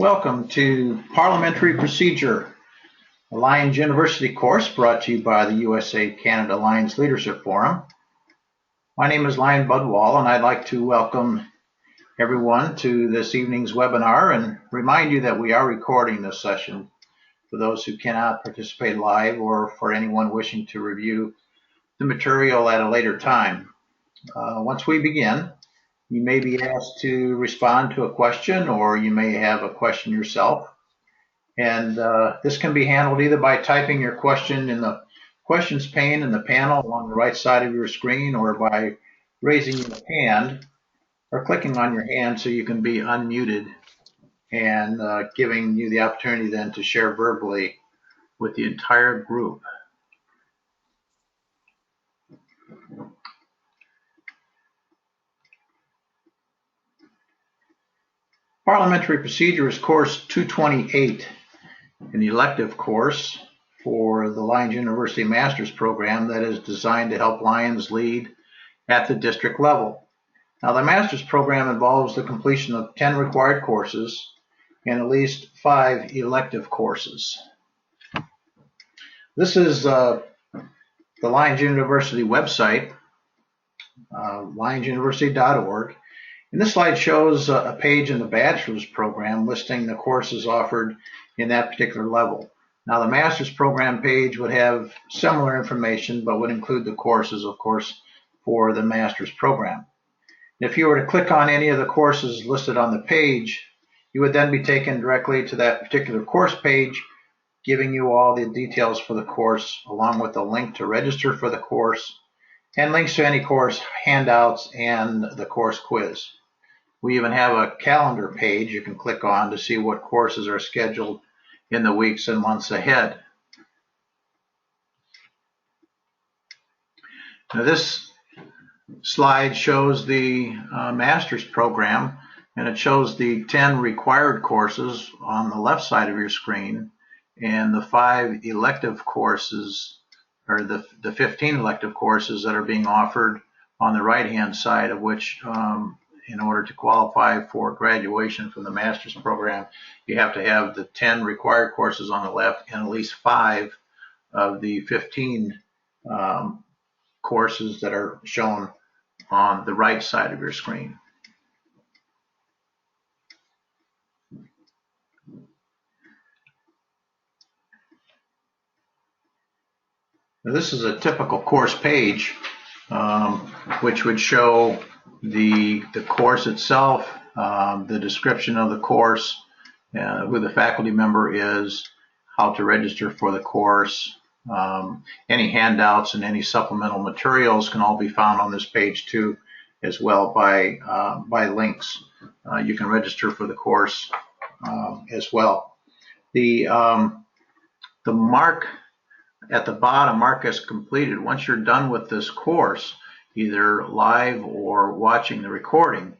Welcome to Parliamentary Procedure, a Lions University course brought to you by the USA-Canada Lions Leadership Forum. My name is Lion Budwall, and I'd like to welcome everyone to this evening's webinar and remind you that we are recording this session for those who cannot participate live or for anyone wishing to review the material at a later time. Once we begin, you may be asked to respond to a question, or you may have a question yourself. And this can be handled either by typing your question in the questions pane in the panel along the right side of your screen, or by raising your hand or clicking on your hand so you can be unmuted, and giving you the opportunity then to share verbally with the entire group. Parliamentary Procedure is course 228, an elective course for the Lions University Master's Program that is designed to help Lions lead at the district level. Now, the Master's Program involves the completion of 10 required courses and at least 5 elective courses. This is the Lions University website, lionsuniversity.org. And this slide shows a page in the bachelor's program listing the courses offered in that particular level. Now, the master's program page would have similar information, but would include the courses, of course, for the master's program. If you were to click on any of the courses listed on the page, you would then be taken directly to that particular course page, giving you all the details for the course, along with a link to register for the course, and links to any course handouts and the course quiz. We even have a calendar page you can click on to see what courses are scheduled in the weeks and months ahead. Now, this slide shows the master's program, and it shows the 10 required courses on the left side of your screen, and the 5 elective courses, or the 15 elective courses that are being offered on the right-hand side, of which in order to qualify for graduation from the master's program, you have to have the 10 required courses on the left and at least 5 of the 15 courses that are shown on the right side of your screen. Now, this is a typical course page, which would show the course itself, the description of the course, who the faculty member is, how to register for the course. Any handouts and any supplemental materials can all be found on this page too, as well by links. You can register for the course as well. The mark at the bottom, mark as completed. Once you're done with this course, either live or watching the recording,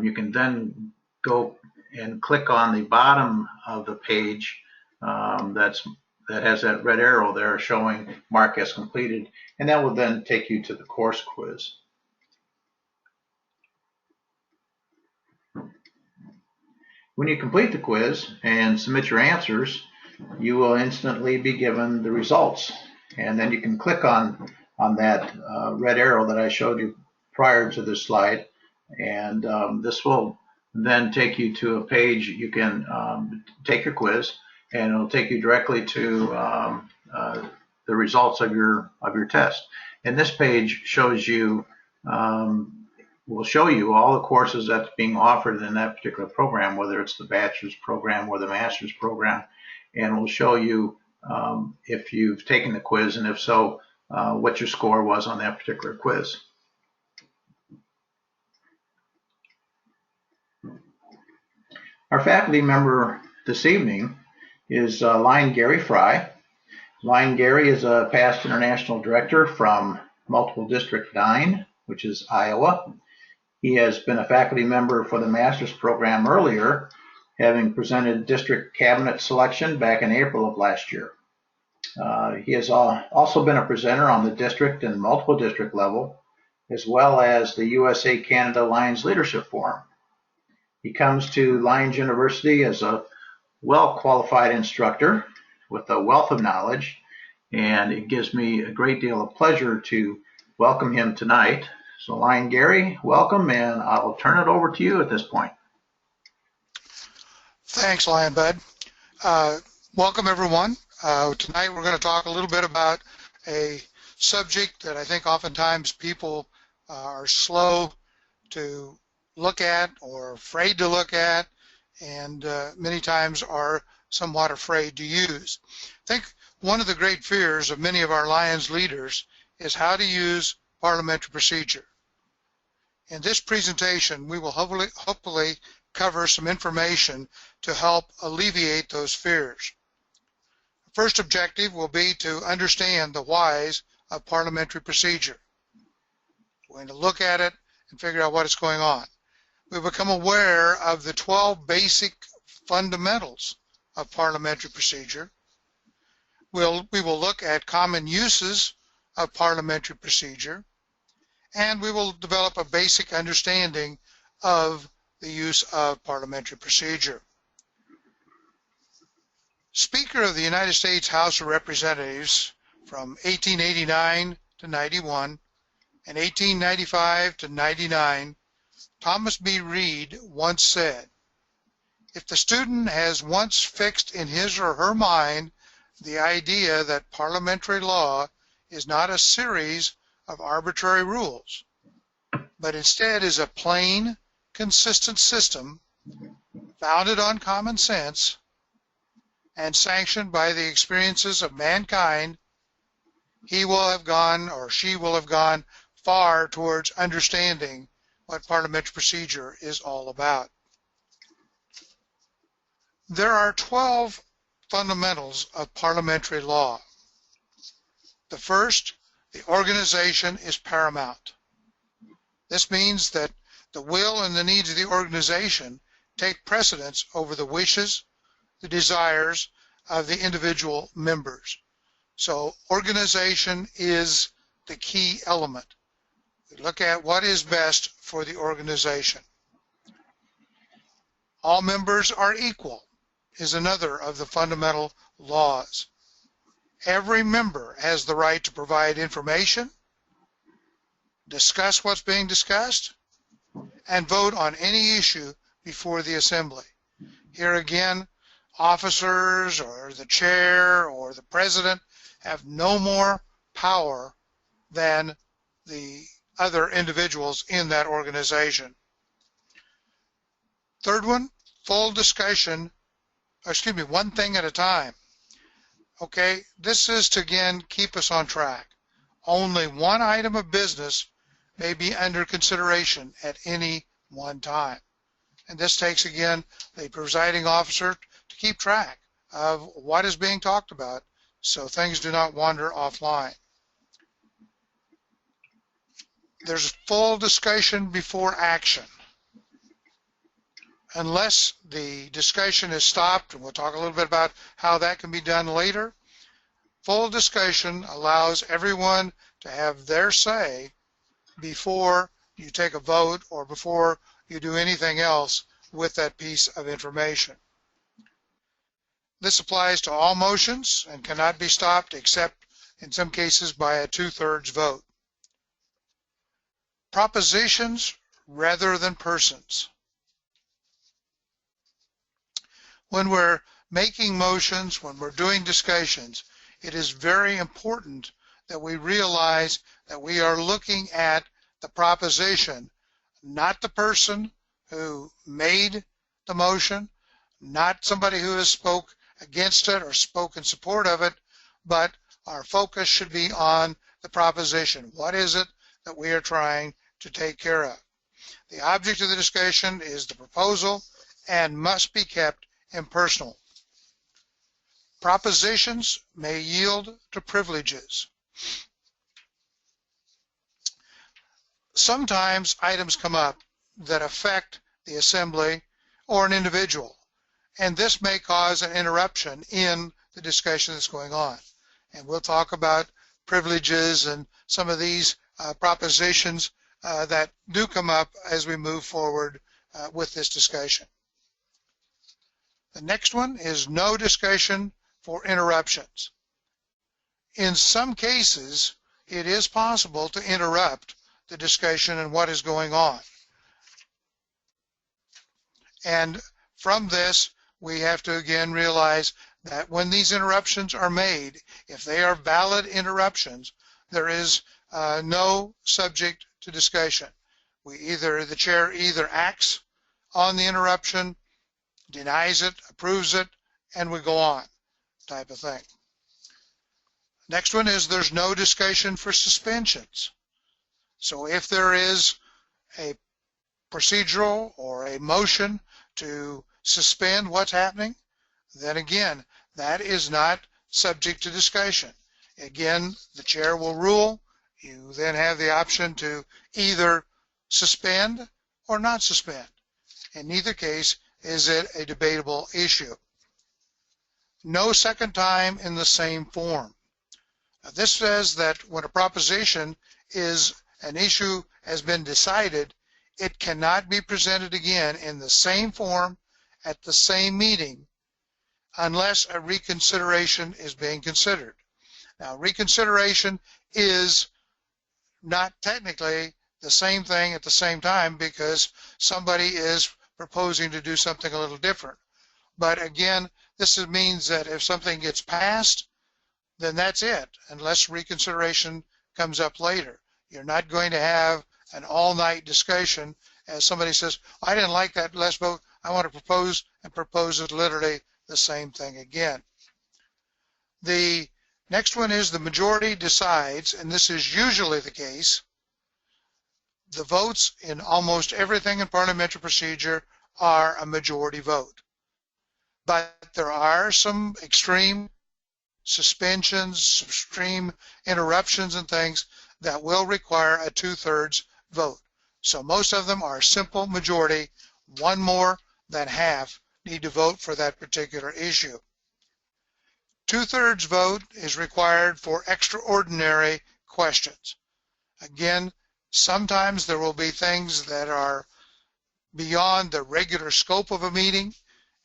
you can then go and click on the bottom of the page that has that red arrow there showing mark as completed, and that will then take you to the course quiz. When you complete the quiz and submit your answers, you will instantly be given the results, and then you can click on that red arrow that I showed you prior to this slide, and this will then take you to a page. You can take your quiz, and it'll take you directly to the results of your test. And this page shows you, will show you all the courses that's being offered in that particular program, whether it's the bachelor's program or the master's program, and will show you if you've taken the quiz, and if so, what your score was on that particular quiz. Our faculty member this evening is Lion Gary Fry. Lion Gary is a past international director from Multiple District 9, which is Iowa. He has been a faculty member for the master's program earlier, having presented district cabinet selection back in April of last year. He has also been a presenter on the district and multiple district level, as well as the USA-Canada Lions Leadership Forum. He comes to Lions University as a well-qualified instructor with a wealth of knowledge, and it gives me a great deal of pleasure to welcome him tonight. So Lion Gary, welcome, and I'll turn it over to you at this point. Thanks, Lion Bud. Welcome, everyone. Tonight we're going to talk a little bit about a subject that I think oftentimes people are slow to look at or afraid to look at, and many times are somewhat afraid to use. I think one of the great fears of many of our Lions leaders is how to use parliamentary procedure. In this presentation, we will hopefully cover some information to help alleviate those fears. The first objective will be to understand the whys of parliamentary procedure. We're going to look at it and figure out what is going on. We'll become aware of the 12 basic fundamentals of parliamentary procedure. We will look at common uses of parliamentary procedure, and we will develop a basic understanding of the use of parliamentary procedure. Speaker of the United States House of Representatives from 1889 to 91 and 1895 to 99, Thomas B. Reed once said, "If the student has once fixed in his or her mind the idea that parliamentary law is not a series of arbitrary rules, but instead is a plain, consistent system founded on common sense and sanctioned by the experiences of mankind, he will have gone, or she will have gone, far towards understanding what parliamentary procedure is all about." There are 12 fundamentals of parliamentary law. The first, the organization is paramount. This means that the will and the needs of the organization take precedence over the wishes, the desires of the individual members. So organization is the key element. We look at what is best for the organization. All members are equal is another of the fundamental laws. Every member has the right to provide information, discuss what's being discussed, and vote on any issue before the assembly. Here again, officers or the chair or the president have no more power than the other individuals in that organization. Third one, full discussion, one thing at a time. Okay, this is to again keep us on track. Only one item of business may be under consideration at any one time. And this takes again the presiding officer to keep track of what is being talked about so things do not wander offline. There's full discussion before action. Unless the discussion is stopped, and we'll talk a little bit about how that can be done later, full discussion allows everyone to have their say before you take a vote or before you do anything else with that piece of information. This applies to all motions and cannot be stopped except in some cases by a 2/3 vote. Propositions rather than persons. When we're making motions, when we're doing discussions, it is very important that we realize that we are looking at the proposition, not the person who made the motion, not somebody who has spoke against it or spoke in support of it, but our focus should be on the proposition. What is it that we are trying to take care of? The object of the discussion is the proposal and must be kept impersonal. Propositions may yield to privileges. Sometimes items come up that affect the assembly or an individual, and this may cause an interruption in the discussion that's going on. And we'll talk about privileges and some of these propositions that do come up as we move forward with this discussion. The next one is no discussion for interruptions. In some cases, it is possible to interrupt the discussion and what is going on. And from this, we have to again realize that when these interruptions are made, if they are valid interruptions, there is no subject to discussion. The chair either acts on the interruption, denies it, approves it, and we go on, type of thing. Next one is there's no discussion for suspensions. So if there is a procedural or a motion to suspend what's happening, then again, that is not subject to discussion. Again, the chair will rule. You then have the option to either suspend or not suspend. In neither case is it a debatable issue. No second time in the same form. Now, this says that when a proposition is an issue has been decided, it cannot be presented again in the same form at the same meeting unless a reconsideration is being considered. Now, reconsideration is not technically the same thing at the same time because somebody is proposing to do something a little different. But again, this means that if something gets passed, then that's it, unless reconsideration comes up later. You're not going to have an all-night discussion as somebody says, I didn't like that last vote, I want to propose, and proposes literally the same thing again. The next one is the majority decides, and this is usually the case. The votes in almost everything in parliamentary procedure are a majority vote. But there are some extreme suspensions, extreme interruptions and things that will require a 2/3 vote. So most of them are simple majority. One more than half need to vote for that particular issue. 2/3 vote is required for extraordinary questions. Again, sometimes there will be things that are beyond the regular scope of a meeting,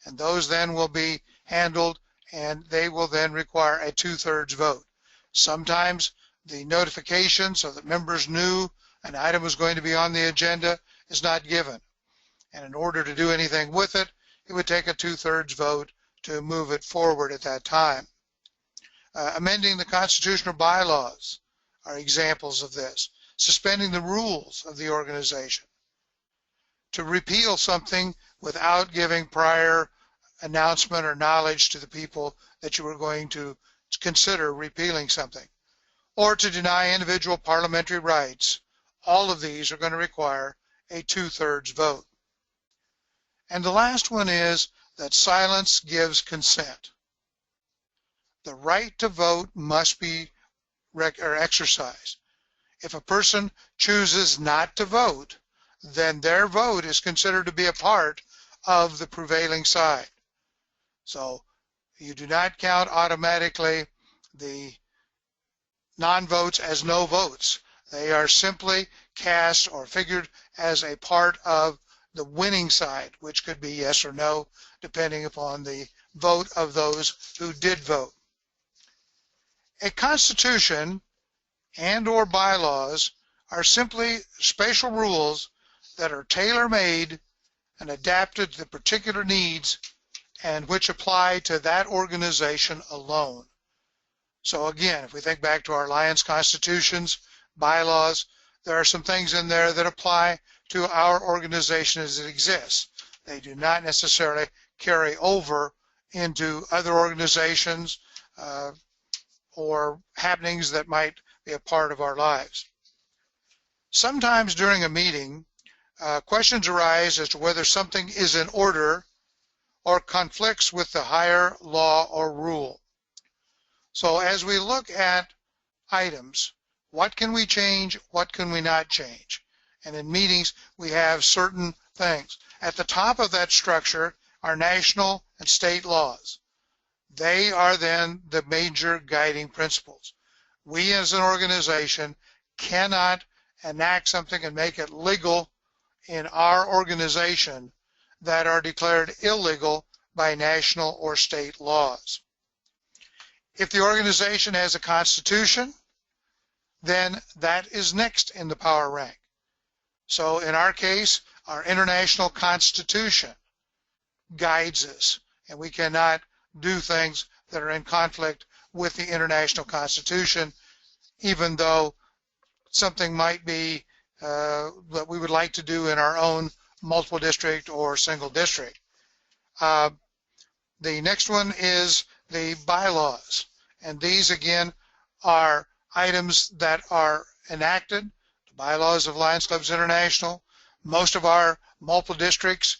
and those then will be handled, and they will then require a 2/3 vote. Sometimes the notification so that members knew an item was going to be on the agenda is not given. And in order to do anything with it, it would take a 2/3 vote to move it forward at that time. Amending the constitutional bylaws are examples of this. Suspending the rules of the organization. To repeal something without giving prior announcement or knowledge to the people that you were going to consider repealing something. Or to deny individual parliamentary rights. All of these are going to require a 2/3 vote. And the last one is that silence gives consent. The right to vote must be exercised. If a person chooses not to vote, then their vote is considered to be a part of the prevailing side. So you do not count automatically the non-votes as no votes. They are simply cast or figured as a part of the winning side, which could be yes or no, depending upon the vote of those who did vote. A constitution and or bylaws are simply special rules that are tailor-made and adapted to the particular needs and which apply to that organization alone. So again, if we think back to our alliance constitutions, bylaws, there are some things in there that apply to our organization as it exists. They do not necessarily carry over into other organizations or happenings that might be a part of our lives. Sometimes during a meeting, questions arise as to whether something is in order or conflicts with the higher law or rule. So as we look at items, what can we change, what can we not change? And in meetings, we have certain things. At the top of that structure are national and state laws. They are then the major guiding principles. We as an organization cannot enact something and make it legal in our organization that are declared illegal by national or state laws. If the organization has a constitution, then that is next in the power rank. So in our case, our international constitution guides us, and we cannot do things that are in conflict with the international constitution, even though something might be that we would like to do in our own multiple district or single district. The next one is the bylaws, and these again are items that are enacted. The bylaws of Lions Clubs International, most of our multiple districts,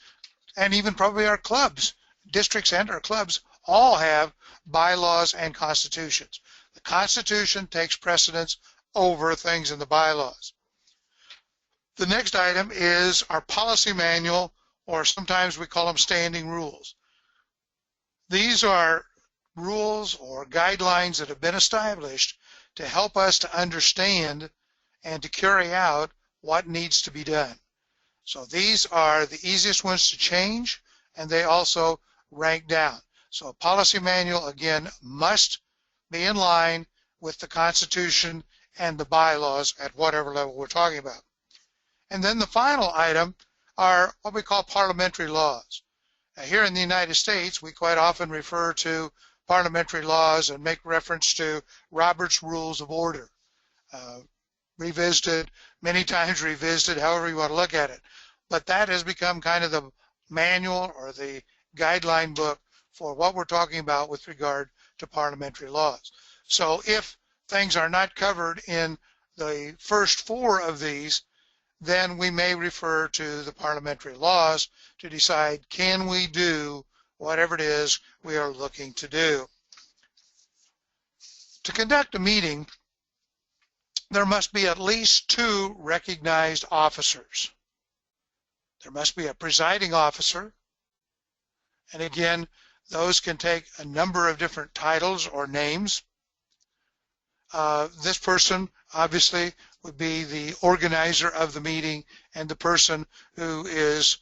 and even probably our clubs, districts and our clubs, all have bylaws and constitutions. The Constitution takes precedence over things in the bylaws. The next item is our policy manual, or sometimes we call them standing rules. These are rules or guidelines that have been established to help us to understand and to carry out what needs to be done. So these are the easiest ones to change, and they also rank down. So a policy manual, again, must be in line with the Constitution and the bylaws at whatever level we're talking about. And then the final item are what we call parliamentary laws. Now, here in the United States, we quite often refer to parliamentary laws and make reference to Robert's Rules of Order. Revisited, many times revisited, however you want to look at it. But that has become kind of the manual or the guideline book for what we're talking about with regard to parliamentary laws. So if things are not covered in the first four of these, then we may refer to the parliamentary laws to decide, can we do whatever it is we are looking to do. To conduct a meeting, there must be at least 2 recognized officers. There must be a presiding officer, and again, those can take a number of different titles or names. This person obviously would be the organizer of the meeting and the person who is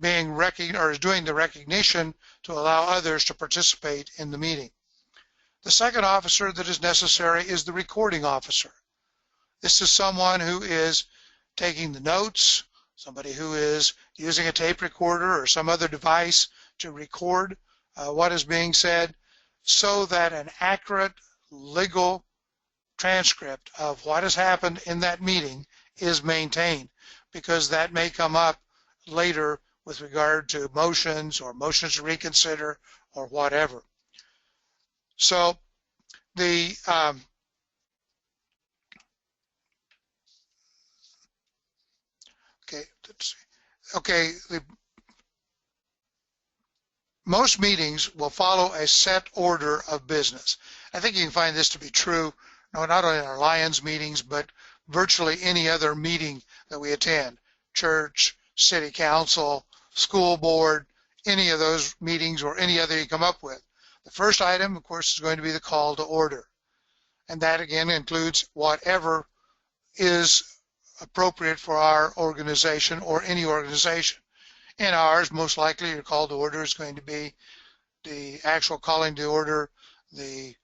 being or is doing the recognition to allow others to participate in the meeting. The second officer that is necessary is the recording officer. This is someone who is taking the notes, somebody who is using a tape recorder or some other device to record what is being said, so that an accurate legal transcript of what has happened in that meeting is maintained, because that may come up later with regard to motions or motions to reconsider or whatever. So the most meetings will follow a set order of business. I think you can find this to be true, not only in our Lions meetings, but virtually any other meeting that we attend, church, city council, school board, any of those meetings or any other you come up with. The first item, of course, is going to be the call to order. And that, again, includes whatever is appropriate for our organization or any organization. In ours, most likely your call to order is going to be the actual calling to order, the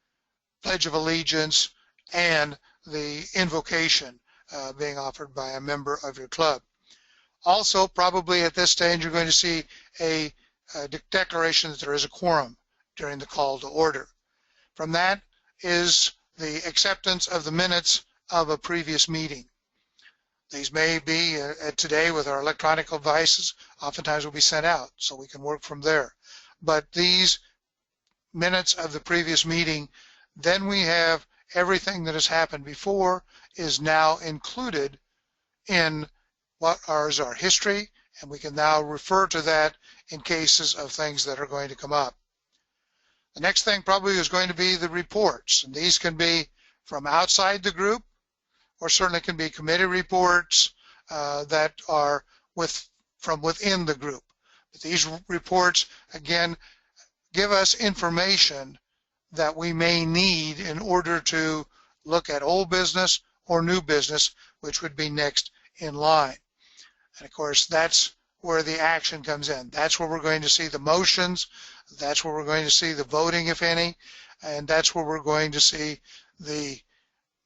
Pledge of Allegiance, and the invocation being offered by a member of your club. Also, probably at this stage, you're going to see a declaration that there is a quorum during the call to order. From that is the acceptance of the minutes of a previous meeting. These may be today with our electronic devices, oftentimes will be sent out, so we can work from there. But these minutes of the previous meeting, then we have everything that has happened before is now included in what is our history, and we can now refer to that in cases of things that are going to come up. The next thing probably is going to be the reports, and these can be from outside the group, or certainly can be committee reports that are from within the group. But these reports, again, give us information that we may need in order to look at old business or new business, which would be next in line. And of course, that's where the action comes in. That's where we're going to see the motions. That's where we're going to see the voting, if any. And that's where we're going to see the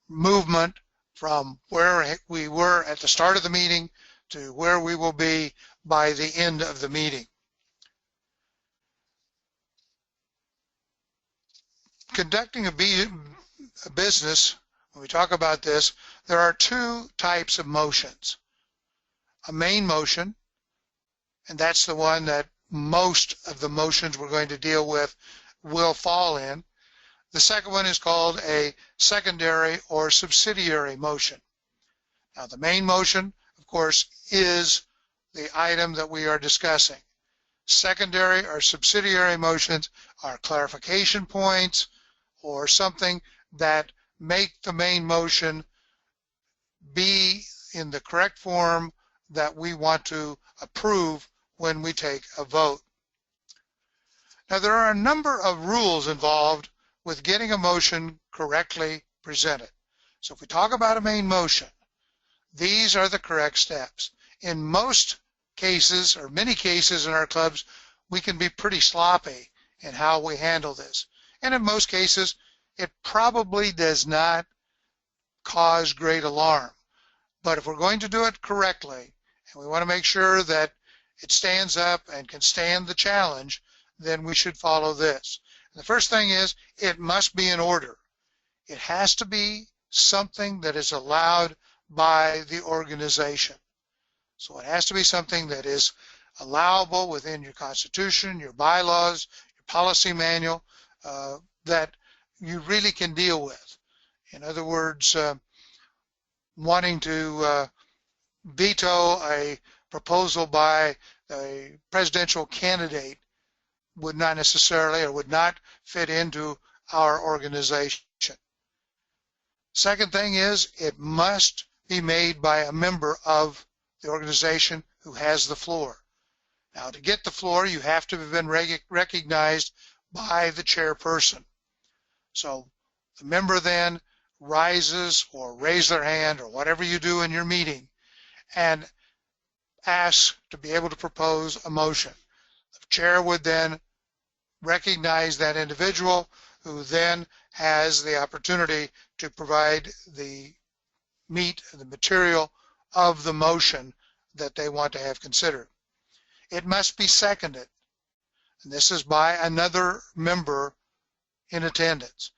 movement from where we were at the start of the meeting to where we will be by the end of the meeting. Conducting a business, when we talk about this, there are two types of motions. A main motion, and that's the one that most of the motions we're going to deal with will fall in. The second one is called a secondary or subsidiary motion. Now, the main motion, of course, is the item that we are discussing. Secondary or subsidiary motions are clarification points or something that make the main motion be in the correct form that we want to approve when we take a vote. Now, there are a number of rules involved with getting a motion correctly presented. So if we talk about a main motion, these are the correct steps. In most cases, or many cases in our clubs, we can be pretty sloppy in how we handle this. And in most cases, it probably does not cause great alarm. But if we're going to do it correctly, and we want to make sure that it stands up and can stand the challenge, then we should follow this. And the first thing is, it must be in order. It has to be something that is allowed by the organization. So it has to be something that is allowable within your constitution, your bylaws, your policy manual, that you really can deal with. In other words, wanting to veto a proposal by a presidential candidate would not necessarily or would not fit into our organization. Second thing is, it must be made by a member of the organization who has the floor. Now, to get the floor, you have to have been recognized by the chairperson. So the member then rises or raises their hand or whatever you do in your meeting and asks to be able to propose a motion. The chair would then recognize that individual, who then has the opportunity to provide the meat, the material of the motion that they want to have considered. It must be seconded, and this is by another member in attendance.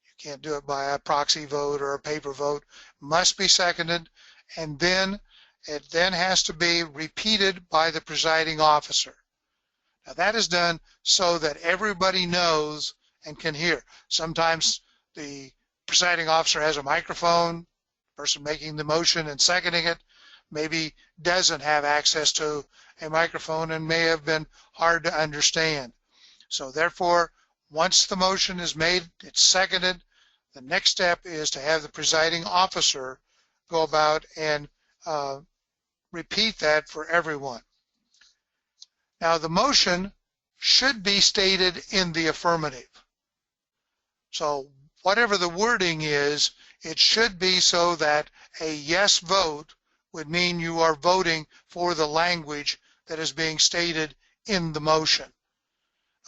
You can't do it by a proxy vote or a paper vote. It must be seconded, and then it then has to be repeated by the presiding officer. Now, that is done so that everybody knows and can hear. Sometimes the presiding officer has a microphone. The person making the motion and seconding it maybe doesn't have access to a microphone and may have been hard to understand. So therefore, once the motion is made, it's seconded, the next step is to have the presiding officer go about and repeat that for everyone. Now, the motion should be stated in the affirmative. So whatever the wording is, it should be so that a yes vote would mean you are voting for the language that is being stated in the motion.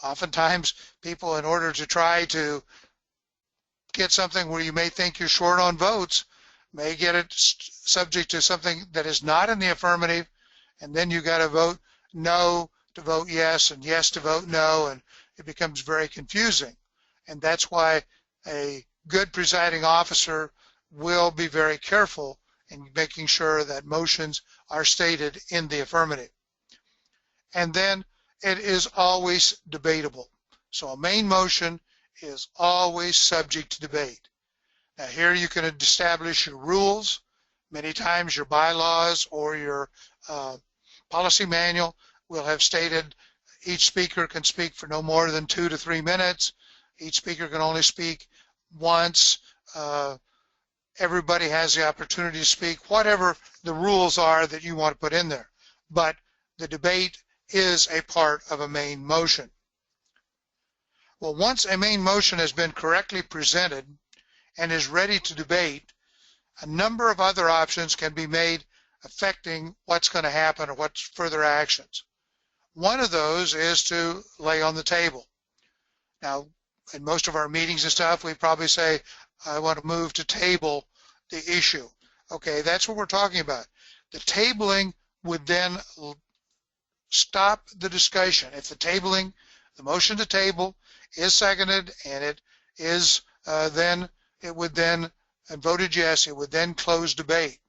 Oftentimes, people, in order to try to get something where you may think you're short on votes, may get it subject to something that is not in the affirmative, and then you got to vote no to vote yes, and yes to vote no, and it becomes very confusing. And that's why a good presiding officer will be very careful in making sure that motions are stated in the affirmative. And then it is always debatable. So a main motion is always subject to debate. Now, here you can establish your rules. Many times your bylaws or your policy manual will have stated each speaker can speak for no more than 2 to 3 minutes. Each speaker can only speak once. Everybody has the opportunity to speak, whatever the rules are that you want to put in there. But the debate is a part of a main motion. Well, once a main motion has been correctly presented and is ready to debate, a number of other options can be made affecting what's going to happen or what's further actions. One of those is to lay on the table. Now, in most of our meetings and stuff, we probably say, I want to move to table the issue. Okay, that's what we're talking about. The tabling would then stop the discussion. If the motion to table is seconded and it is then, it would then, and voted yes, it would then close debate.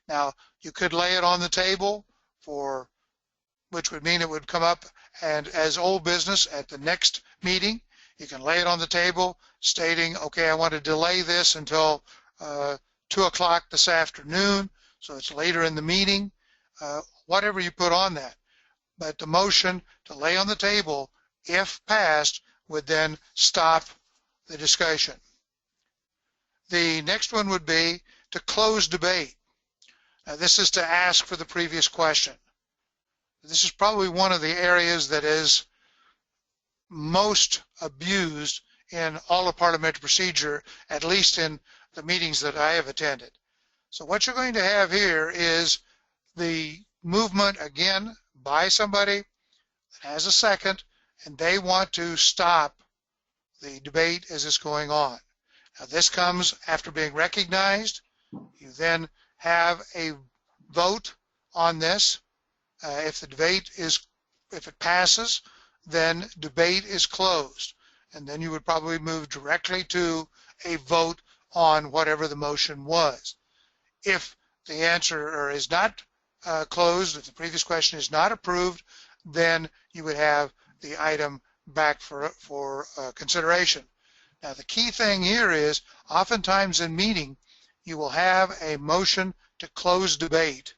Now, you could lay it on the table for, which would mean it would come up and as old business at the next meeting. You can lay it on the table stating, okay, I want to delay this until 2 o'clock this afternoon, so it's later in the meeting, whatever you put on that. But the motion to lay on the table, if passed, would then stop the discussion. The next one would be to close debate. Now, this is to ask for the previous question. This is probably one of the areas that is most abused in all of parliamentary procedure, at least in the meetings that I have attended. So what you're going to have here is the movement, again, by somebody that has a second, and they want to stop the debate as it's going on. Now, this comes after being recognized. You then have a vote on this. If the debate is, if it passes, then debate is closed. And then you would probably move directly to a vote on whatever the motion was. If the answer is not closed, if the previous question is not approved, then you would have the item back for consideration. Now, the key thing here is, oftentimes in meeting, you will have a motion to close debate,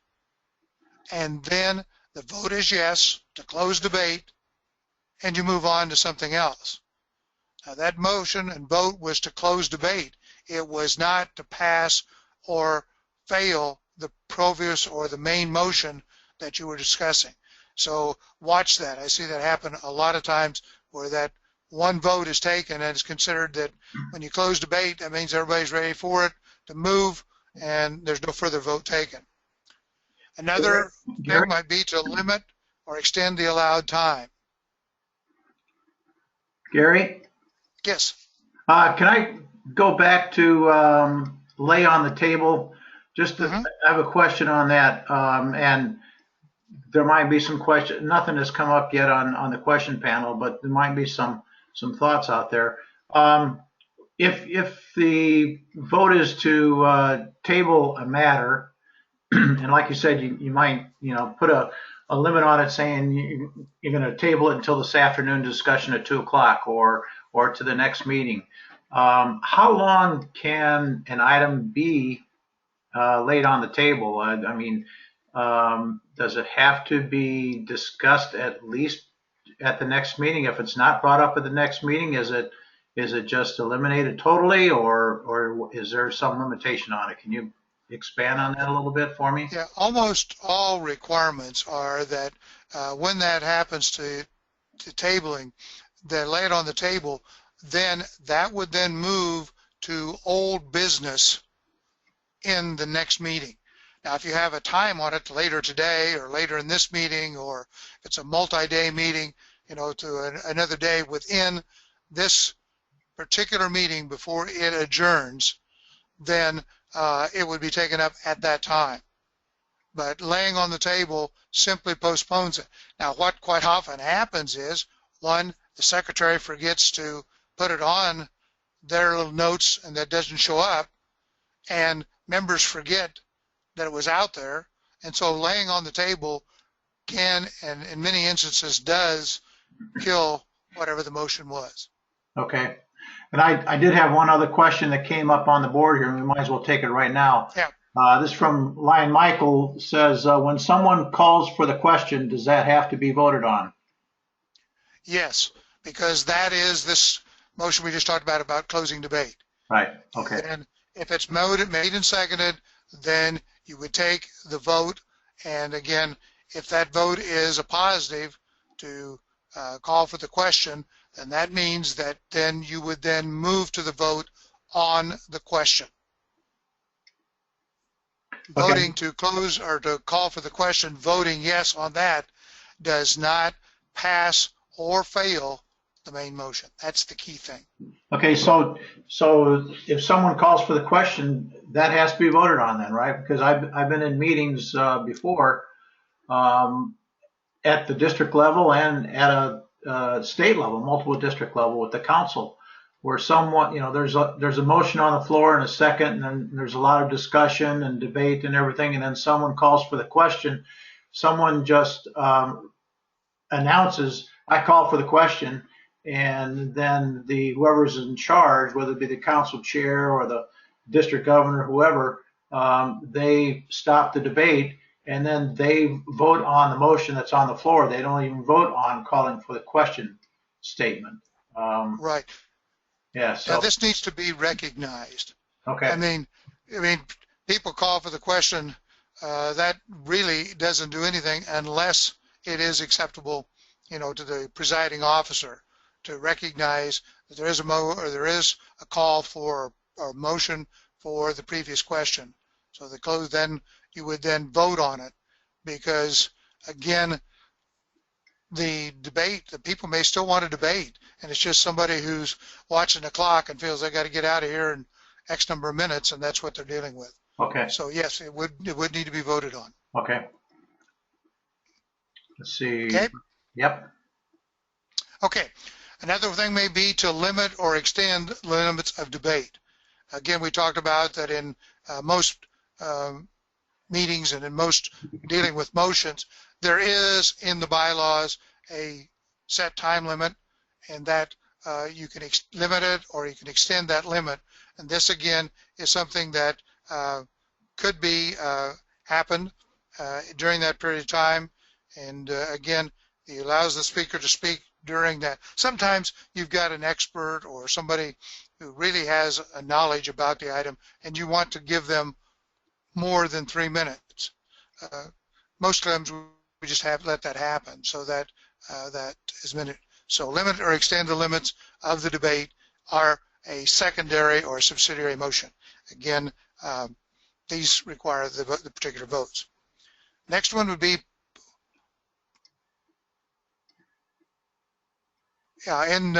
and then the vote is yes to close debate, and you move on to something else. Now, that motion and vote was to close debate. It was not to pass or fail the previous or the main motion that you were discussing. So watch that. I see that happen a lot of times, where that one vote is taken and it's considered that when you close debate, that means everybody's ready for it to move and there's no further vote taken. Another thing might be to limit or extend the allowed time. Gary? Yes. Can I go back to lay on the table? Just to, I have a question on that, and there might be some question. Nothing has come up yet on the question panel, but there might be some thoughts out there. If the vote is to table a matter, and like you said, you might put a limit on it, saying you're going to table it until this afternoon discussion at 2 o'clock or to the next meeting. How long can an item be laid on the table? I mean, does it have to be discussed at least at the next meeting? If it's not brought up at the next meeting, is it just eliminated totally, or is there some limitation on it? Can you expand on that a little bit for me? Yeah, almost all requirements are that when that happens to tabling, they lay it on the table, then that would then move to old business in the next meeting. Now, if you have a time on it later today or later in this meeting, or if it's a multi-day meeting, to another day within this particular meeting before it adjourns, then it would be taken up at that time. But laying on the table simply postpones it. Now, what quite often happens is, one, the secretary forgets to put it on their little notes and that doesn't show up, and members forget that it was out there, and so laying on the table can, and in many instances does, kill whatever the motion was. Okay. And I did have one other question that came up on the board here, and we might as well take it right now. Yeah. This from Lion Michael says, when someone calls for the question, does that have to be voted on? Yes, because that is this motion we just talked about closing debate. Right. Okay. And if it's made and seconded, then you would take the vote, and again, if that vote is a positive to call for the question, then that means that then you would then move to the vote on the question. Voting to close or to call for the question, voting yes on that does not pass or fail the main motion. That's the key thing. Okay, so if someone calls for the question, that has to be voted on then, right? Because I've been in meetings before at the district level and at a state level, multiple district level with the council, where someone, there's a motion on the floor and a second, and then there's a lot of discussion and debate and everything, and then someone calls for the question. Someone just announces, I call for the question, and then whoever's in charge, whether it be the council chair or the district governor, whoever, they stop the debate, and then they vote on the motion that's on the floor. They don't even vote on calling for the question statement. Right. Yeah. So now this needs to be recognized. okay. I mean, people call for the question. That really doesn't do anything unless it is acceptable, to the presiding officer to recognize that there is a call for a motion for the previous question. So then you would then vote on it, because again, the people may still want to debate, and it's just somebody who's watching the clock and feels they got to get out of here in X number of minutes, and that's what they're dealing with. Okay. So yes, it would need to be voted on. Okay. Let's see. Okay. Yep. Okay. Another thing may be to limit or extend limits of debate. Again, we talked about that in most meetings and in most dealing with motions, there is in the bylaws a set time limit, and that you can limit it or you can extend that limit. And this again is something that could be happen during that period of time. And again, it allows the speaker to speak during that. Sometimes you've got an expert or somebody who really has a knowledge about the item, and you want to give them more than 3 minutes. Most times we just let that happen, so that that is minute. So limit or extend the limits of the debate are a secondary or subsidiary motion. Again, these require the particular votes. Next one would be and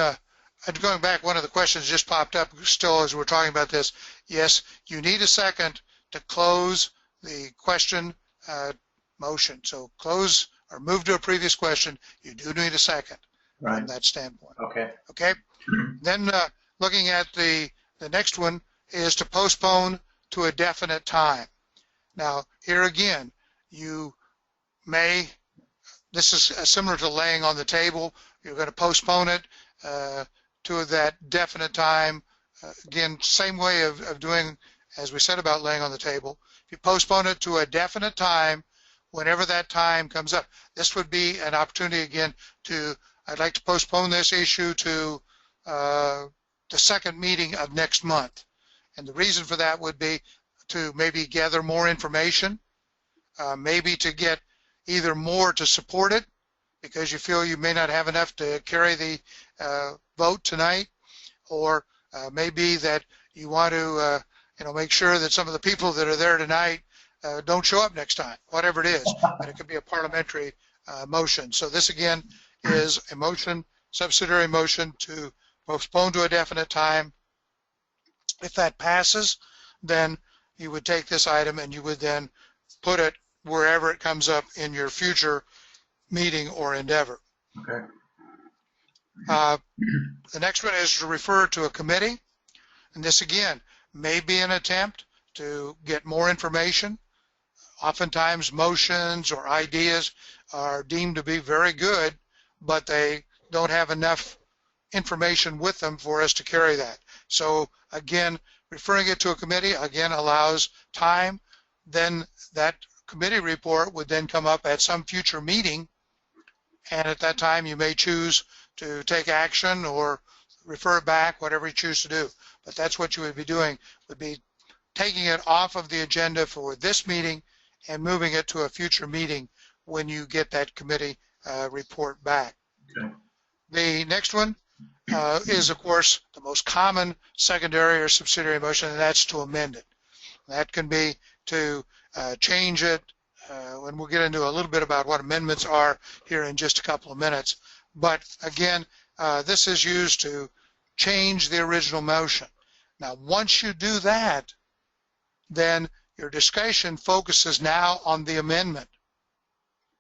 going back, one of the questions just popped up still as we're talking about this. Yes, you need a second to close the question motion. So close or move to a previous question, you do need a second from that standpoint. Okay. Okay. Then looking at the next one is to postpone to a definite time. Now here again, you may, this is similar to laying on the table. You're going to postpone it to that definite time. Again, same way of doing as we said about laying on the table. If you postpone it to a definite time, whenever that time comes up, this would be an opportunity again to, I'd like to postpone this issue to the second meeting of next month. And the reason for that would be to maybe gather more information, maybe to get either more to support it, because you feel you may not have enough to carry the vote tonight, or maybe that you want to make sure that some of the people that are there tonight don't show up next time, whatever it is. And it could be a parliamentary motion. So this again is a motion, subsidiary motion to postpone to a definite time. If that passes, then you would take this item and you would then put it wherever it comes up in your future meeting or endeavor. Okay. The next one is to refer to a committee, and this again may be an attempt to get more information. Oftentimes motions or ideas are deemed to be very good, but they don't have enough information with them for us to carry that. So again, referring it to a committee again allows time. Then that committee report would then come up at some future meeting, and at that time you may choose to take action or refer it back, whatever you choose to do. But that's what you would be doing, would be taking it off of the agenda for this meeting and moving it to a future meeting when you get that committee report back. Okay. The next one is, of course, the most common secondary or subsidiary motion, and that's to amend it. That can be to change it, and we'll get into a little bit about what amendments are here in just a couple of minutes. But again, this is used to change the original motion. Now, once you do that, then your discussion focuses now on the amendment.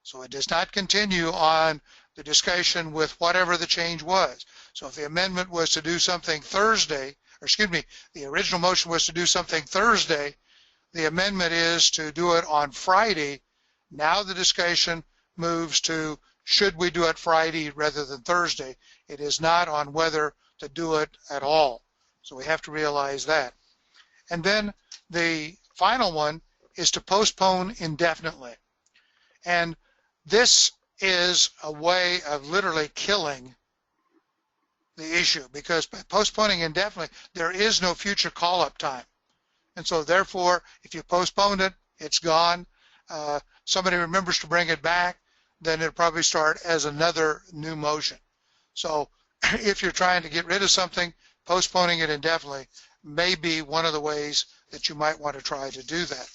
So it does not continue on the discussion with whatever the change was. So if the amendment was to do something Thursday, or excuse me, the original motion was to do something Thursday, the amendment is to do it on Friday. Now the discussion moves to, should we do it Friday rather than Thursday? It is not on whether to do it at all. So we have to realize that. And then the final one is to postpone indefinitely. And this is a way of literally killing the issue, because by postponing indefinitely, there is no future call-up time. And so therefore, if you postpone it, it's gone. Somebody remembers to bring it back, then it'll probably start as another new motion. So if you're trying to get rid of something, postponing it indefinitely may be one of the ways that you might want to try to do that.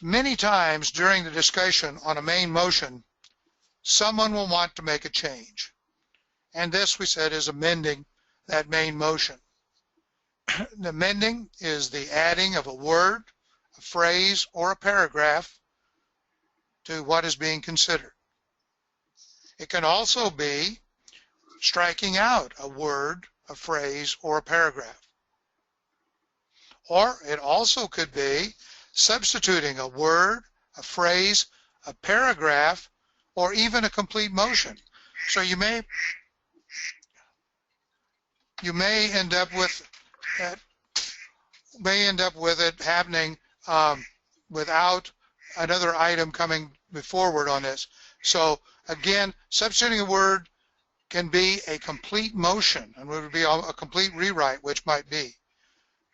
Many times during the discussion on a main motion, someone will want to make a change. And this, we said, is amending that main motion. Amending is the adding of a word, a phrase, or a paragraph to what is being considered. It can also be striking out a word, a phrase, or a paragraph. Or it also could be substituting a word, a phrase, a paragraph, or even a complete motion. So you may end up with it happening without another item coming forward on this. So again, substituting a word can be a complete motion, and it would be a complete rewrite, which might be.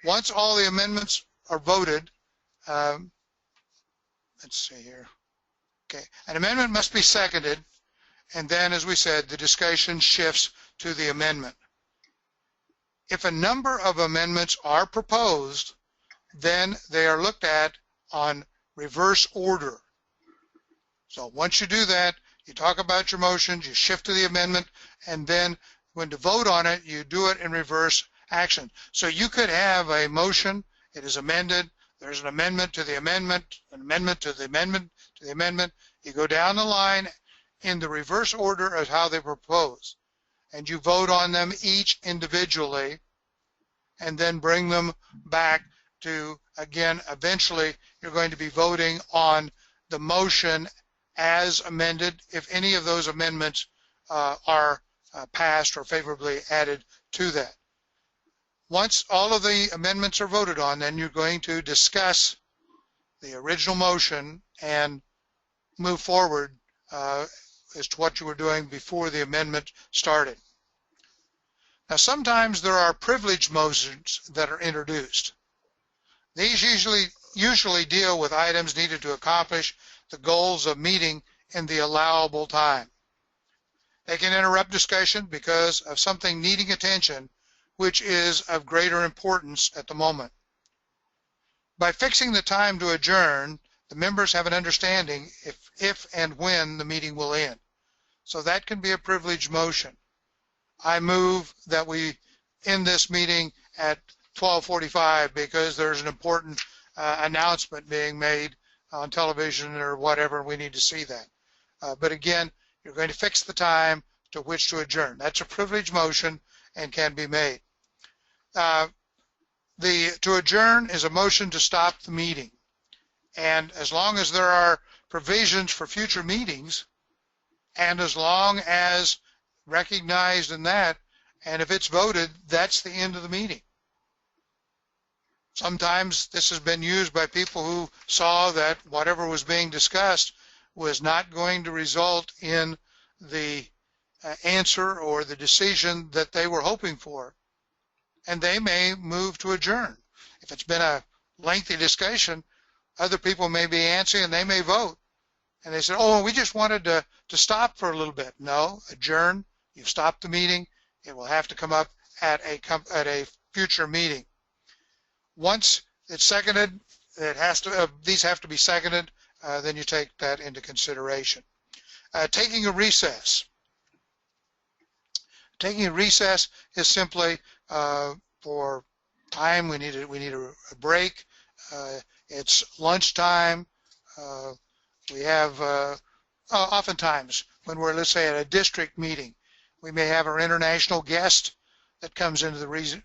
Once all the amendments are voted, let's see here. Okay, an amendment must be seconded, and then, as we said, the discussion shifts to the amendment. If a number of amendments are proposed, then they are looked at on reverse order. So once you do that, you talk about your motions, you shift to the amendment, and then when to vote on it, you do it in reverse action. So you could have a motion, it is amended, there's an amendment to the amendment, an amendment to the amendment, to the amendment. You go down the line in the reverse order of how they propose, and you vote on them each individually, and then bring them back to, again, eventually you're going to be voting on the motion as amended if any of those amendments are passed or favorably added to that. Once all of the amendments are voted on, then you're going to discuss the original motion and move forward as to what you were doing before the amendment started. Now, sometimes there are privilege motions that are introduced. These usually deal with items needed to accomplish the goals of meeting in the allowable time. They can interrupt discussion because of something needing attention which is of greater importance at the moment. By fixing the time to adjourn, the members have an understanding if and when the meeting will end. So that can be a privilege motion. I move that we end this meeting at 12:45 because there's an important announcement being made on television or whatever, and we need to see that. But again, you're going to fix the time to which to adjourn. That's a privilege motion and can be made. To adjourn is a motion to stop the meeting. And as long as there are provisions for future meetings, and as long as recognized in that, and if it's voted, that's the end of the meeting. Sometimes this has been used by people who saw that whatever was being discussed was not going to result in the answer or the decision that they were hoping for, and they may move to adjourn. If it's been a lengthy discussion, other people may be answering and they may vote. And they said, oh, we just wanted to stop for a little bit. No, adjourn. You've stopped the meeting. It will have to come up at a future meeting. Once it's seconded, these have to be seconded. Then you take that into consideration. Taking a recess. Taking a recess is simply for time. We need a break. It's lunchtime. We have oftentimes when we're, let's say, at a district meeting, we may have our international guest that comes into the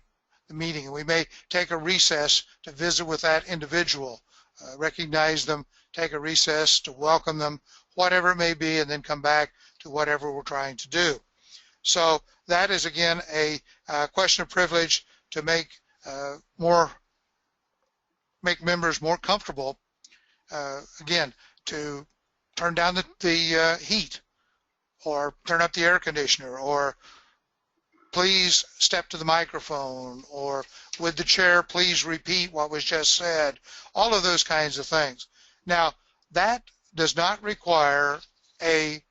meeting, and we may take a recess to visit with that individual, recognize them, take a recess to welcome them, whatever it may be, and then come back to whatever we're trying to do. So that is, again, a question of privilege to make members more comfortable, again, to turn down the heat, or turn up the air conditioner, or please step to the microphone, or would the chair please repeat what was just said, all of those kinds of things. Now, that does not require a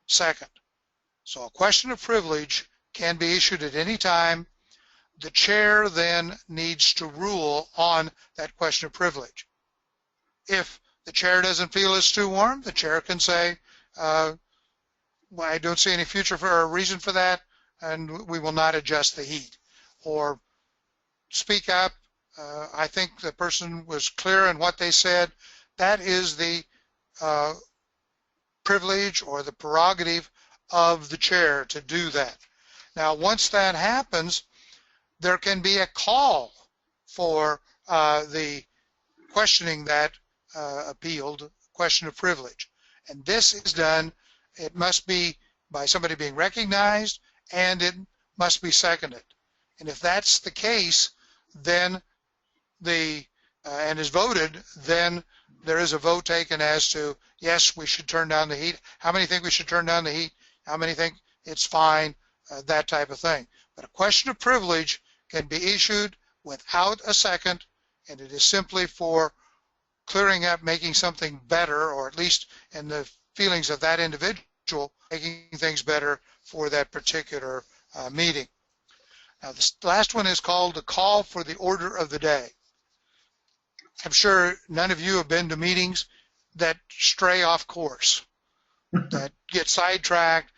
second. So a question of privilege can be issued at any time. The chair then needs to rule on that question of privilege. If the chair doesn't feel it's too warm, the chair can say, well, I don't see any future for a reason for that, and we will not adjust the heat. Or speak up, I think the person was clear in what they said. That is the privilege or the prerogative of the chair to do that. Now, once that happens, there can be a call for the questioning that appealed question of privilege. And this is done, it must be by somebody being recognized, and it must be seconded. And if that's the case, then and is voted, then there is a vote taken as to, yes, we should turn down the heat. How many think we should turn down the heat? How many think it's fine? That type of thing. But a question of privilege can be issued without a second, and it is simply for clearing up, making something better, or at least in the feelings of that individual, making things better for that particular meeting. Now, this last one is called the call for the order of the day. I'm sure none of you have been to meetings that stray off course, that get sidetracked,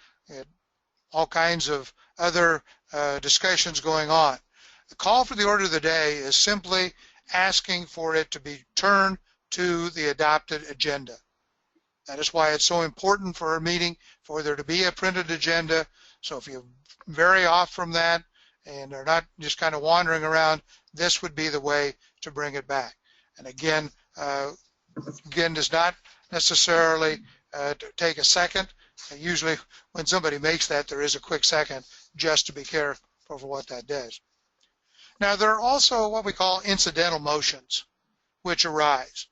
all kinds of other discussions going on. The call for the order of the day is simply asking for it to be turned to the adopted agenda. That is why it's so important for a meeting for there to be a printed agenda. So if you vary off from that and are not just kind of wandering around, this would be the way to bring it back. And again, does not necessarily take a second. Usually when somebody makes that, there is a quick second just to be careful for what that does. Now, there are also what we call incidental motions which arise.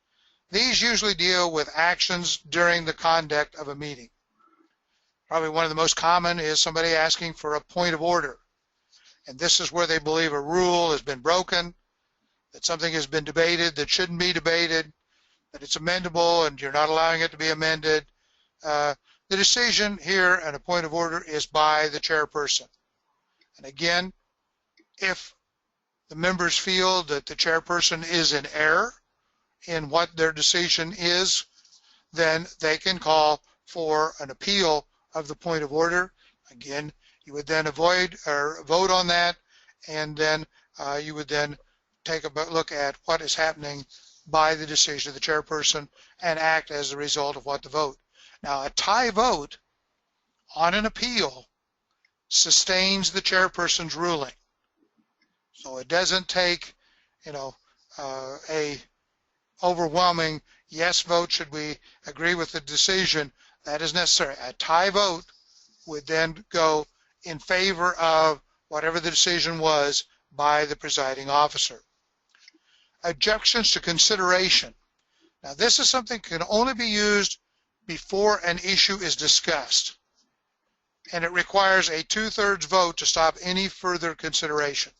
These usually deal with actions during the conduct of a meeting. Probably one of the most common is somebody asking for a point of order. And this is where they believe a rule has been broken, that something has been debated that shouldn't be debated, that it's amendable and you're not allowing it to be amended. The decision here and a point of order is by the chairperson. And again, if the members feel that the chairperson is in error in what their decision is, then they can call for an appeal of the point of order. Again, you would then vote on that, and then you would then take a look at what is happening by the decision of the chairperson and act as a result of what the vote. Now, a tie vote on an appeal sustains the chairperson's ruling. So it doesn't take, a overwhelming yes vote, should we agree with the decision. That is necessary. A tie vote would then go in favor of whatever the decision was by the presiding officer. Objections to consideration. Now, this is something that can only be used before an issue is discussed, and it requires a 2/3 vote to stop any further consideration.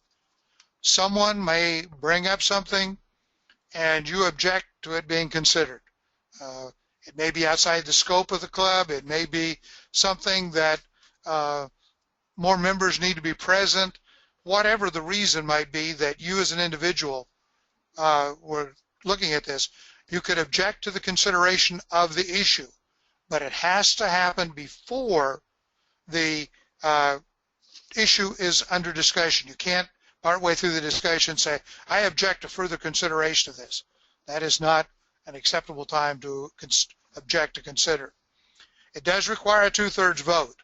Someone may bring up something and you object to it being considered. It may be outside the scope of the club. It may be something that more members need to be present. Whatever the reason might be that you as an individual were looking at this, you could object to the consideration of the issue, but it has to happen before the issue is under discussion. You can't partway through the discussion say, I object to further consideration of this. That is not an acceptable time to object to consider. It does require a 2/3 vote,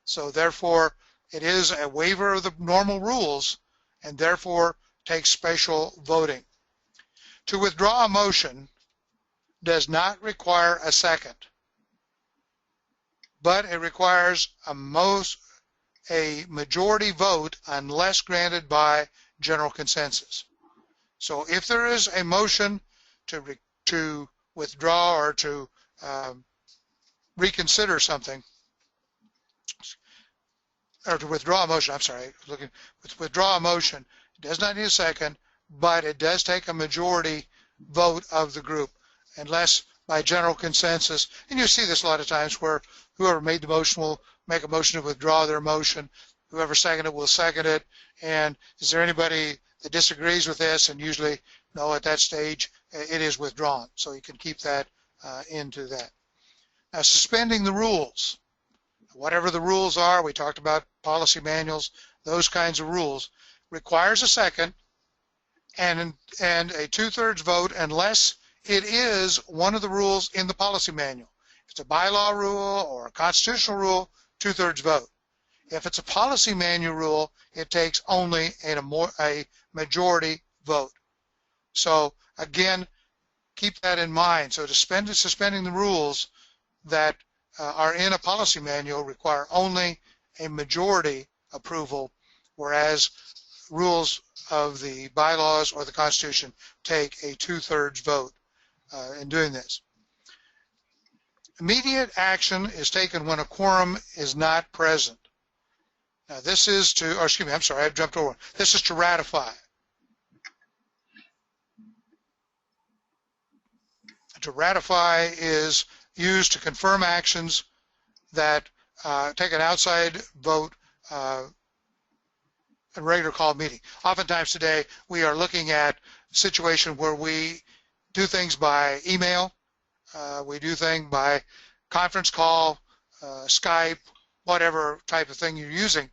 so therefore it is a waiver of the normal rules and therefore takes special voting. To withdraw a motion does not require a second, but it requires a majority vote unless granted by general consensus. So if there is a motion to withdraw or to reconsider something, or to withdraw a motion, I'm sorry, withdraw a motion, it does not need a second, but it does take a majority vote of the group, unless by general consensus. And you see this a lot of times where whoever made the motion will make a motion to withdraw their motion. Whoever seconded it will second it. And is there anybody that disagrees with this? And usually, no, at that stage, it is withdrawn. So you can keep that into that. Now, suspending the rules. Whatever the rules are, we talked about policy manuals, those kinds of rules, requires a second and a 2/3 vote unless it is one of the rules in the policy manual. If it's a bylaw rule or a constitutional rule, 2/3 vote. If it's a policy manual rule, it takes only a majority vote. So again, keep that in mind. So suspending the rules that are in a policy manual require only a majority approval, whereas rules of the bylaws or the Constitution take a 2/3 vote in doing this. Immediate action is taken when a quorum is not present. Now this is to, or excuse me, I'm sorry, I jumped over. This is to ratify. To ratify is used to confirm actions that take an outside vote in a regular call meeting. Oftentimes today we are looking at a situation where we do things by email, we do things by conference call, Skype, whatever type of thing you're using,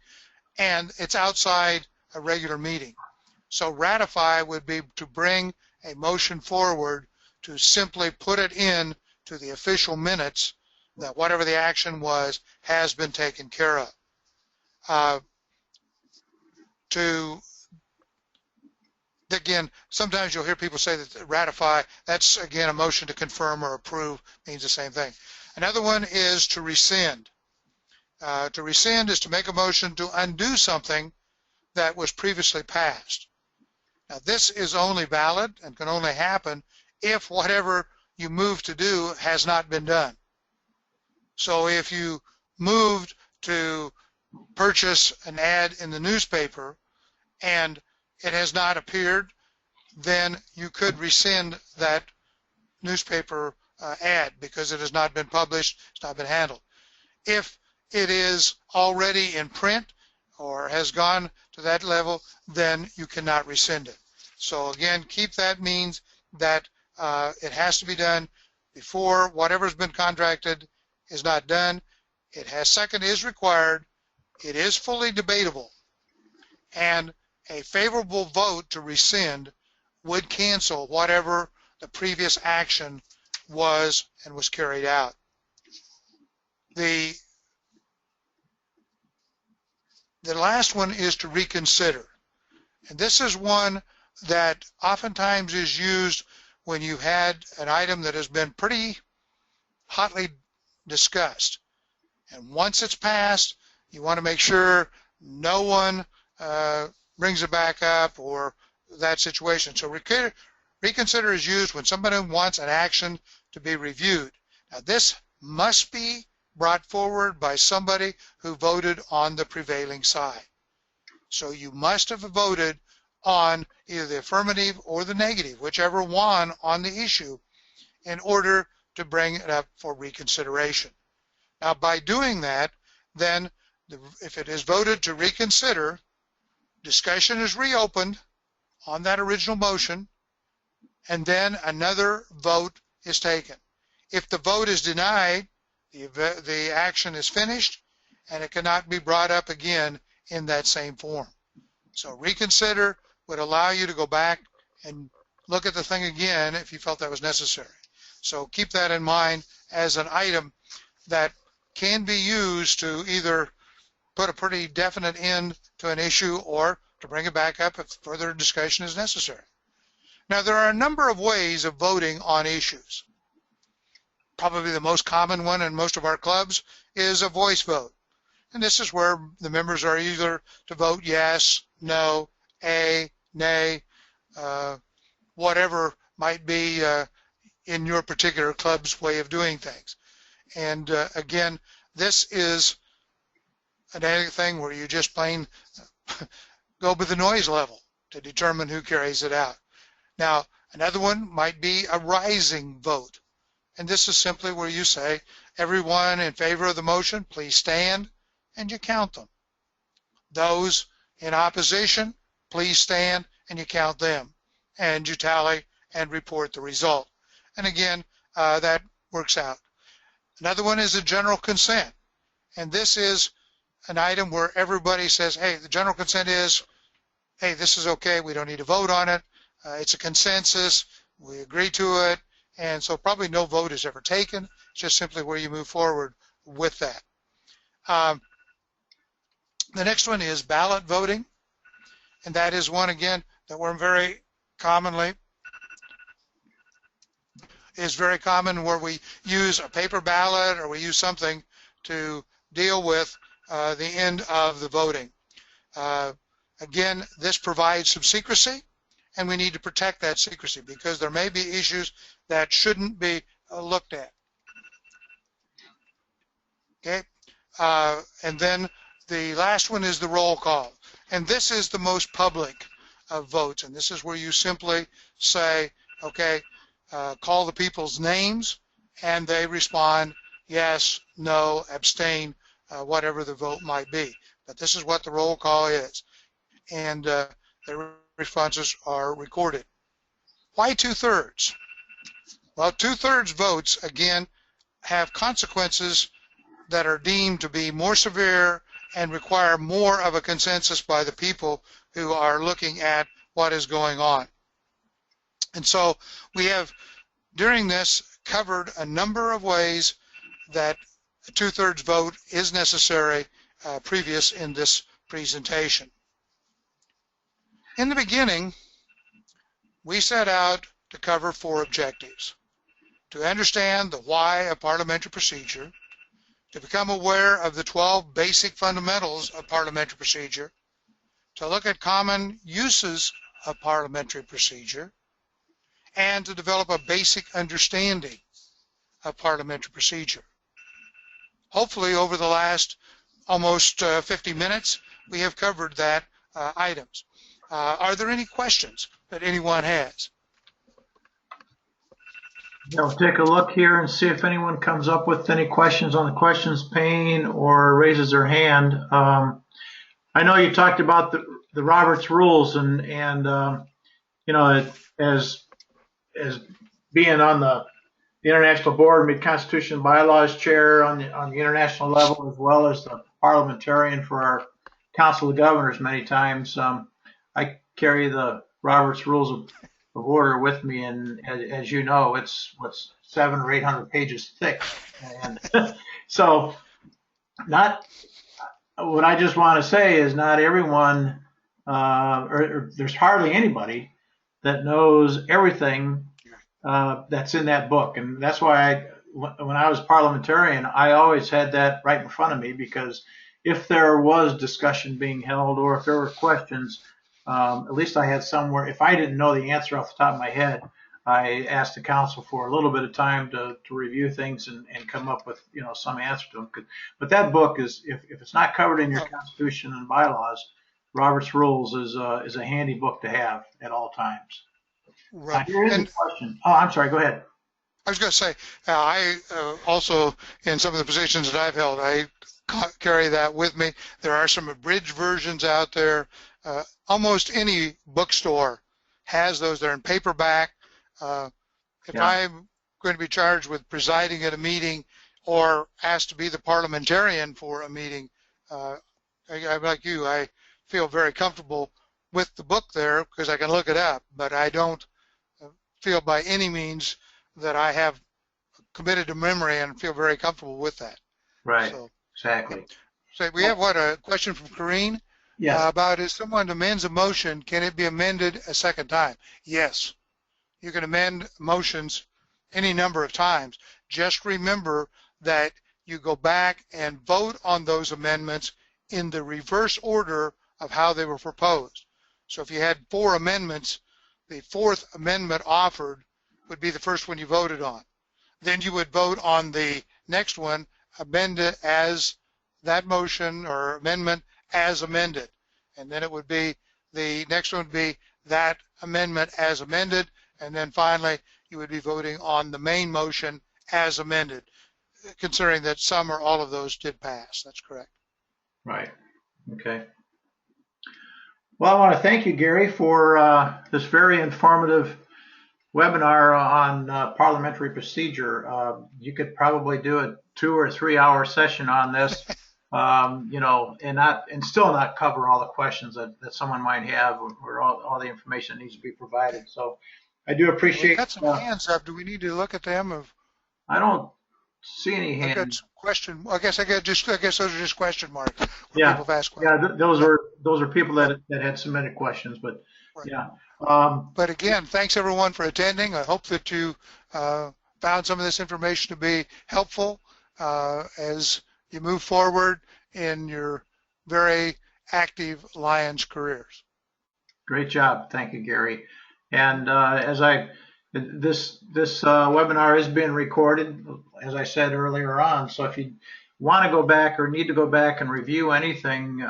and it's outside a regular meeting. So ratify would be to bring a motion forward to simply put it in to the official minutes that whatever the action was has been taken care of. Again, sometimes you'll hear people say that ratify, that's again a motion to confirm or approve, means the same thing. Another one is to rescind. To rescind is to make a motion to undo something that was previously passed. Now this is only valid and can only happen if whatever you move to do has not been done. So if you moved to purchase an ad in the newspaper and it has not appeared, then you could rescind that newspaper ad because it has not been published, it's not been handled. If it is already in print or has gone to that level, then you cannot rescind it. So again, keep that means that it has to be done before whatever's been contracted is not done. It has second is required. It is fully debatable. And a favorable vote to rescind would cancel whatever the previous action was and was carried out. The last one is to reconsider. And this is one that oftentimes is used when you had an item that has been pretty hotly discussed. And once it's passed, you want to make sure no one brings it back up or that situation. So reconsider is used when somebody wants an action to be reviewed. Now this must be brought forward by somebody who voted on the prevailing side. So you must have voted on either the affirmative or the negative, whichever won on the issue, in order to bring it up for reconsideration. Now by doing that, then if it is voted to reconsider, discussion is reopened on that original motion. and then another vote is taken. If the vote is denied, the action is finished and it cannot be brought up again in that same form. So reconsider would allow you to go back and look at the thing again if you felt that was necessary. So keep that in mind as an item that can be used to either put a pretty definite end to an issue or to bring it back up if further discussion is necessary. Now, there are a number of ways of voting on issues. Probably the most common one in most of our clubs is a voice vote. And this is where the members are either to vote yes, no, a, nay, whatever might be in your particular club's way of doing things. And again, this is another thing where you just plain go with the noise level to determine who carries it out. Now, another one might be a rising vote. And this is simply where you say, everyone in favor of the motion, please stand, and you count them. Those in opposition, please stand, and you count them. And you tally and report the result. And again, that works out. Another one is a general consent. And this is an item where everybody says, hey, the general consent is, hey, this is okay, we don't need to vote on it. It's a consensus, we agree to it, and so probably no vote is ever taken. It's just simply where you move forward with that. The next one is ballot voting, and that is one, again, that we're very commonly, is very common where we use a paper ballot or we use something to deal with the end of the voting. Again, this provides some secrecy, and we need to protect that secrecy because there may be issues that shouldn't be looked at. Okay, and then the last one is the roll call, and this is the most public of votes, and this is where you simply say, okay, call the people's names, and they respond yes, no, abstain, whatever the vote might be. But this is what the roll call is, and the responses are recorded. Why 2/3? Well, 2/3 votes, again, have consequences that are deemed to be more severe and require more of a consensus by the people who are looking at what is going on. And so we have, during this, covered a number of ways that a 2/3 vote is necessary previous in this presentation. In the beginning, we set out to cover 4 objectives: to understand the why of parliamentary procedure, to become aware of the 12 basic fundamentals of parliamentary procedure, to look at common uses of parliamentary procedure, and to develop a basic understanding of parliamentary procedure. Hopefully, over the last almost 50 minutes, we have covered that items. Are there any questions that anyone has? I'll take a look here and see if anyone comes up with any questions on the questions pane or raises their hand. I know you talked about the Roberts rules and you know, as being on the International Board, Mid-Constitution and Bylaws Chair on the international level, as well as the parliamentarian for our Council of Governors many times. I carry the Roberts Rules of Order with me, and as you know, it's 700 or 800 pages thick, and so what I just want to say is not everyone, or there's hardly anybody that knows everything that's in that book, and that's why when I was parliamentarian, I always had that right in front of me, because if there was discussion being held or if there were questions, at least I had somewhere. If I didn't know the answer off the top of my head, I asked the council for a little bit of time to review things and come up with, you know, some answer to them. But that book is, if it's not covered in your Constitution and bylaws, Robert's Rules is a handy book to have at all times. Right. Here is a question. Oh, I'm sorry. Go ahead. I was going to say, I also, in some of the positions that I've held, I carry that with me. There are some abridged versions out there. Almost any bookstore has those. They're in paperback. If Yeah. I'm going to be charged with presiding at a meeting or asked to be the parliamentarian for a meeting, I'm like you, I feel very comfortable with the book there because I can look it up, but I don't feel by any means that I have committed to memory and feel very comfortable with that. Right. So, yeah. Exactly. So we have a question from Corrine Yes. about if someone amends a motion, can it be amended a second time? Yes. You can amend motions any number of times. Just remember that you go back and vote on those amendments in the reverse order of how they were proposed. So if you had 4 amendments, the 4th amendment offered would be the first one you voted on. Then you would vote on the next one, amend it as that motion or amendment as amended. And then it would be, the next one would be that amendment as amended. And then finally, you would be voting on the main motion as amended, considering that some or all of those did pass. That's correct. Right. Okay. Well, I want to thank you, Gary, for this very informative webinar on parliamentary procedure. You could probably do a 2 or 3 hour session on this, and still not cover all the questions that someone might have, or all the information that needs to be provided. So I do appreciate. We got some hands up. Do we need to look at them? I don't see any I got hands. some question. I guess those are just question marks. Yeah. People have asked Yeah. Those are people that had submitted questions, but right. Yeah. But again, thanks everyone for attending. I hope that you found some of this information to be helpful as you move forward in your very active Lions careers. Great job. Thank you, Gary. And this webinar is being recorded, as I said earlier on. So if you want to go back or need to go back and review anything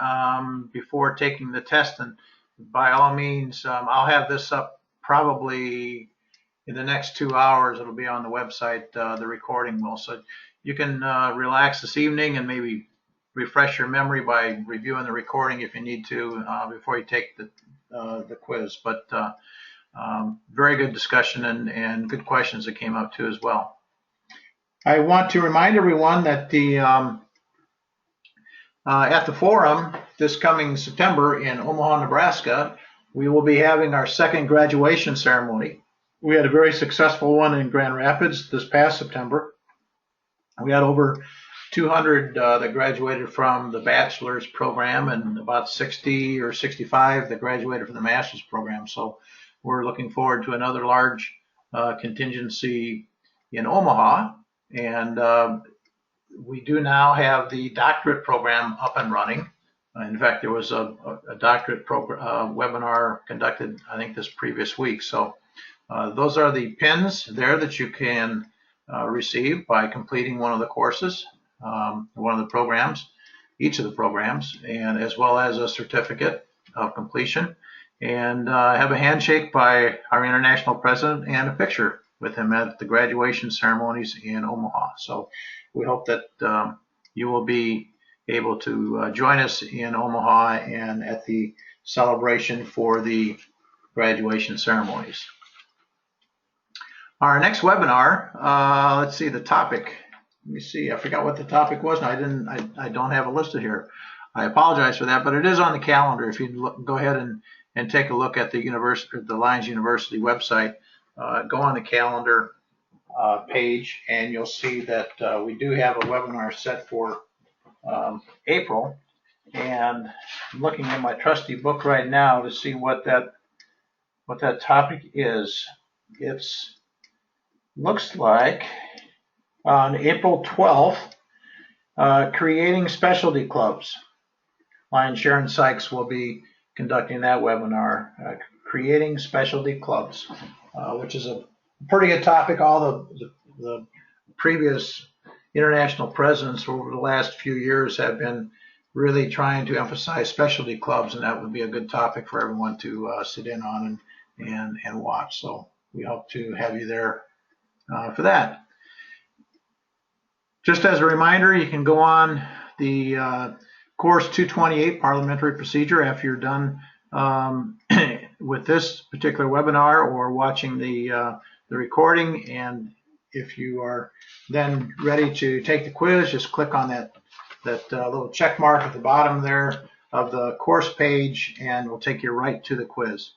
before taking the test, and by all means, I'll have this up probably in the next 2 hours. It'll be on the website, the recording will. So you can relax this evening and maybe refresh your memory by reviewing the recording if you need to before you take the quiz. But very good discussion and good questions that came up too as well. I want to remind everyone that at the forum this coming September in Omaha, Nebraska, we will be having our second graduation ceremony. We had a very successful one in Grand Rapids this past September. We had over 200 that graduated from the bachelor's program and about 60 or 65 that graduated from the master's program. So we're looking forward to another large contingency in Omaha. And we do now have the doctorate program up and running. In fact, there was a doctorate webinar conducted, I think, this previous week. So those are the pins there that you can receive by completing one of the courses, one of the programs, each of the programs, and as well as a certificate of completion. And have a handshake by our international president and a picture with him at the graduation ceremonies in Omaha. So we hope that you will be able to join us in Omaha and at the celebration for the graduation ceremonies. Our next webinar, let's see the topic. Let me see. I forgot what the topic was. I don't have it listed here. I apologize for that, but it is on the calendar. If you go ahead and take a look at the Lions University website, go on the calendar page, and you'll see that we do have a webinar set for April. And I'm looking at my trusty book right now to see what that topic is. It's looks like on April 12th, creating specialty clubs. Lion Sharon Sykes will be conducting that webinar, creating specialty clubs, which is a pretty good topic. All the previous international presidents over the last few years have been really trying to emphasize specialty clubs, and that would be a good topic for everyone to sit in on and watch. So we hope to have you there for that. Just as a reminder, you can go on the course 228 parliamentary procedure after you're done with this particular webinar or watching the the recording, and if you are then ready to take the quiz, just click on that little check mark at the bottom there of the course page, and we'll take you right to the quiz.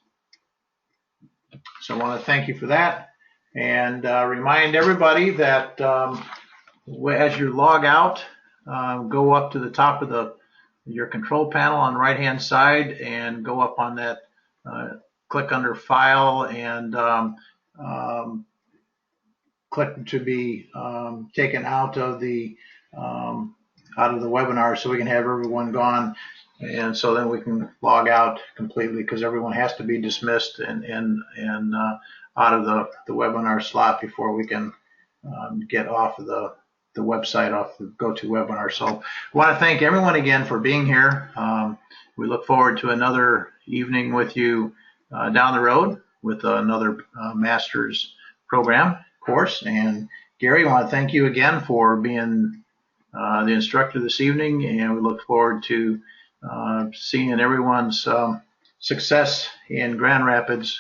So I want to thank you for that, and remind everybody that as you log out, go up to the top of your control panel on the right hand side and go up on that, click under File, and click to be taken out of the webinar, so we can have everyone gone, and so then we can log out completely, because everyone has to be dismissed and out of the webinar slot before we can get off of the website, off the GoToWebinar. So I want to thank everyone again for being here. We look forward to another evening with you down the road with another master's program course. And Gary, I want to thank you again for being the instructor this evening, and we look forward to seeing everyone's success in Grand Rapids,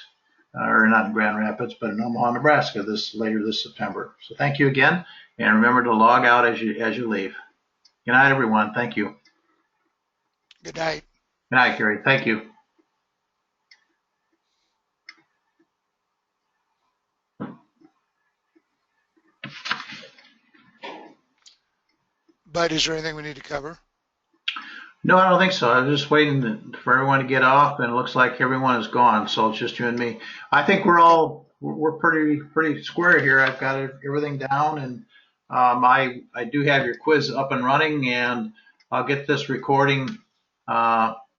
or not in Grand Rapids, but in Omaha, Nebraska later this September. So thank you again, and remember to log out as you leave. Good night, everyone. Thank you. Good night. Good night, Gary. Thank you. Bud, is there anything we need to cover? No, I don't think so. I was just waiting for everyone to get off, and it looks like everyone is gone. So it's just you and me. I think we're pretty square here. I've got everything down, and I do have your quiz up and running, and I'll get this recording